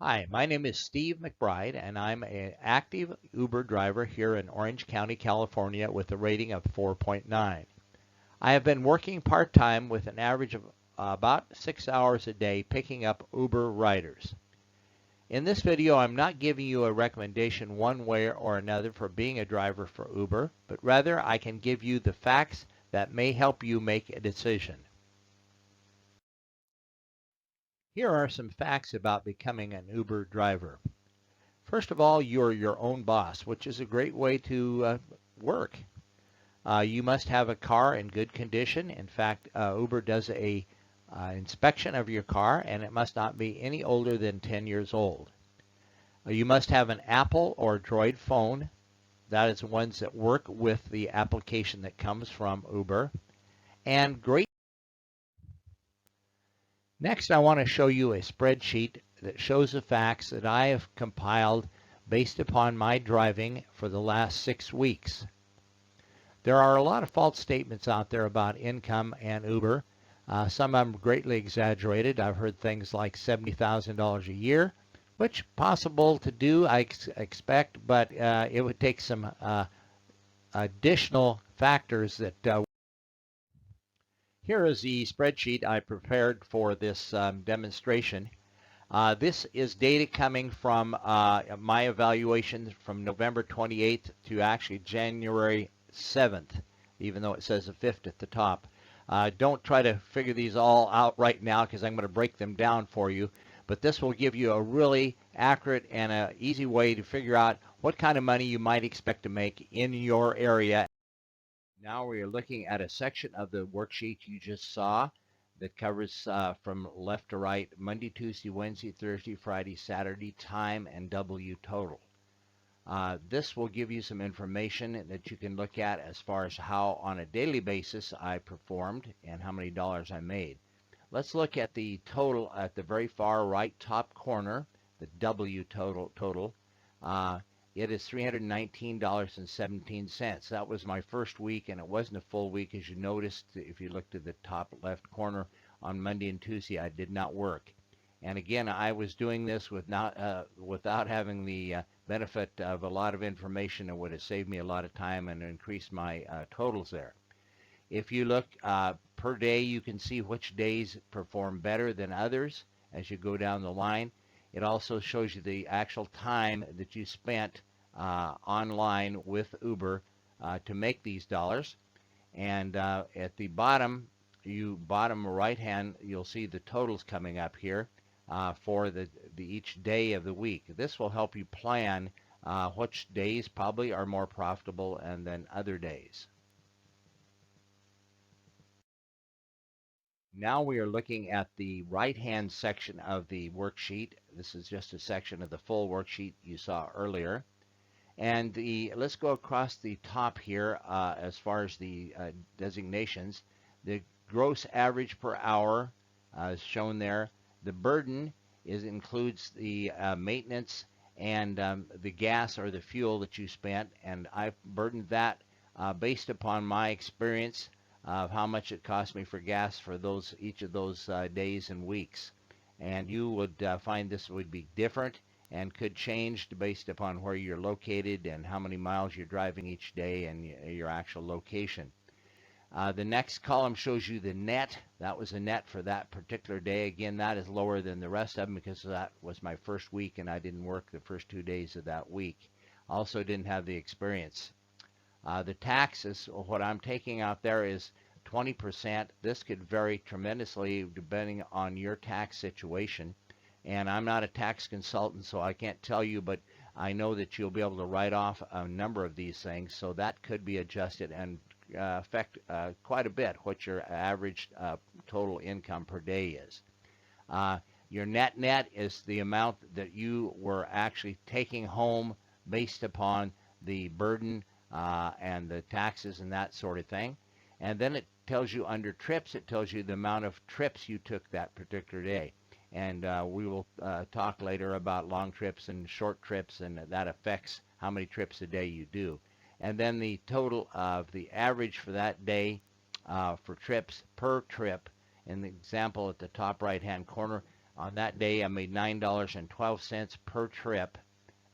Hi, my name is Steve McBride, and I'm an active Uber driver here in Orange County, California, with a rating of 4.9. I have been working part time with an average of about 6 hours a day picking up Uber riders. In this video, I'm not giving you a recommendation one way or another for being a driver for Uber, but rather I can give you the facts that may help you make a decision. Here are some facts about becoming an Uber driver. First of all, you're your own boss, which is a great way to work. You must have a car in good condition. In fact, Uber does a inspection of your car, and it must not be any older than 10 years old. You must have an Apple or Droid phone. That is ones that work with the application that comes from Uber. And great. Next, I want to show you a spreadsheet that shows the facts that I have compiled based upon my driving for the last 6 weeks. There are a lot of false statements out there about income and Uber. Some of them greatly exaggerated. I've heard things like $70,000 a year, which possible to do, I expect, but it would take some additional factors that. Here is the spreadsheet I prepared for this demonstration. This is data coming from my evaluation from November 28th to actually January 7th, even though it says the 5th at the top. Don't try to figure these all out right now because I'm going to break them down for you, but this will give you a really accurate and an easy way to figure out what kind of money you might expect to make in your area. Now we are looking at a section of the worksheet you just saw that covers from left to right Monday, Tuesday, Wednesday, Thursday, Friday, Saturday, time, and W total. This will give you some information that you can look at as far as how on a daily basis I performed and how many dollars I made. Let's look at the total at the very far right top corner, the W total. It is $319.17. That was my first week, and it wasn't a full week, as you noticed. If you looked at the top left corner on Monday and Tuesday, I did not work. And again, I was doing this without having the benefit of a lot of information that would have saved me a lot of time and increased my totals there. If you look per day, you can see which days perform better than others as you go down the line. It also shows you the actual time that you spent online with Uber to make these dollars. And at the bottom right hand, you'll see the totals coming up here for each day of the week. This will help you plan which days probably are more profitable and than other days. Now we are looking at the right-hand section of the worksheet. This is just a section of the full worksheet you saw earlier. And let's go across the top here as far as the designations. The gross average per hour is shown there. The burden includes the maintenance and the gas or the fuel that you spent. And I've burdened that based upon my experience of how much it cost me for gas for each of those days and weeks. And you would find this would be different and could change based upon where you're located and how many miles you're driving each day and your actual location. The next column shows you the net. That was the net for that particular day. Again, that is lower than the rest of them because that was my first week and I didn't work the first 2 days of that week. Also didn't have the experience. The taxes, what I'm taking out there is 20%. This could vary tremendously depending on your tax situation. And I'm not a tax consultant, so I can't tell you, but I know that you'll be able to write off a number of these things. So that could be adjusted and affect quite a bit what your average total income per day is. Your net is the amount that you were actually taking home based upon the burden and the taxes and that sort of thing. And then it tells you under trips, it tells you the amount of trips you took that particular day. And we will talk later about long trips and short trips, and that affects how many trips a day you do. And then the total of the average for that day for trips per trip. In the example at the top right hand corner, On that day, I made $9.12 per trip,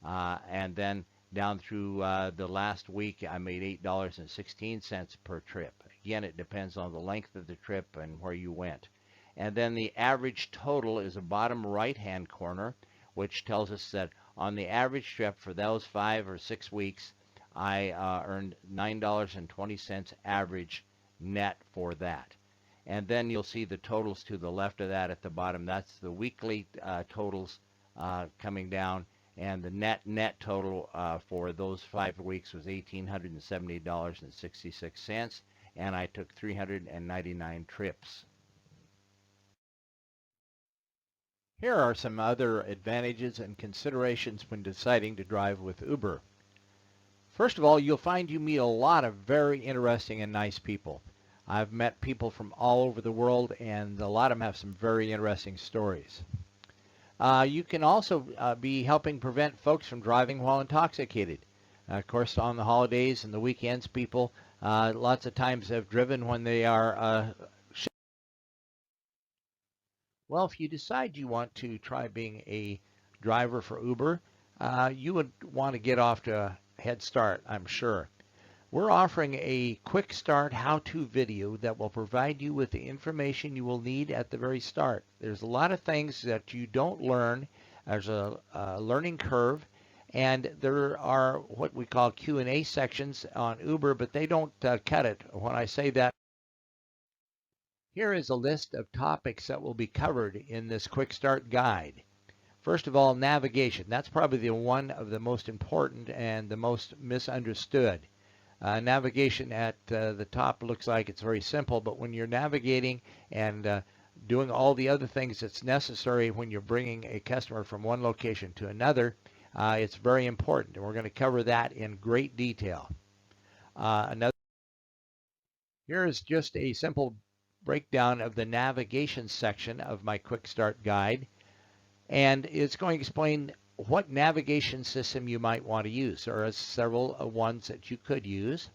and then down through the last week, I made $8.16 per trip. Again, it depends on the length of the trip and where you went. And then the average total is a bottom right-hand corner, which tells us that on the average trip for those 5 or 6 weeks, I earned $9.20 average net for that. And then you'll see the totals to the left of that at the bottom. That's the weekly totals coming down. And the net total for those 5 weeks was $1,870.66. And I took 399 trips. Here are some other advantages and considerations when deciding to drive with Uber. First of all, you'll find you meet a lot of very interesting and nice people. I've met people from all over the world, and a lot of them have some very interesting stories. You can also be helping prevent folks from driving while intoxicated. Of course, on the holidays and the weekends, people lots of times have driven when they are. Well, if you decide you want to try being a driver for Uber, you would want to get off to a head start, I'm sure. We're offering a quick start how-to video that will provide you with the information you will need at the very start. There's a lot of things that you don't learn. There's a learning curve, and there are what we call Q&A sections on Uber, but they don't cut it. When I say that, here is a list of topics that will be covered in this quick start guide. First of all, navigation. That's probably the one of the most important and the most misunderstood. Navigation at the top looks like it's very simple, but when you're navigating and doing all the other things that's necessary when you're bringing a customer from one location to another, it's very important, and we're going to cover that in great detail. Here is just a simple breakdown of the navigation section of my quick start guide, and it's going to explain what navigation system you might want to use. There are several ones that you could use.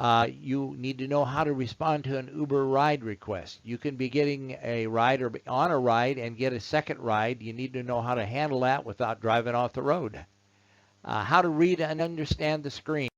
You need to know how to respond to an Uber ride request. You can be getting a ride or on a ride and get a second ride. You need to know how to handle that without driving off the road. How to read and understand the screen.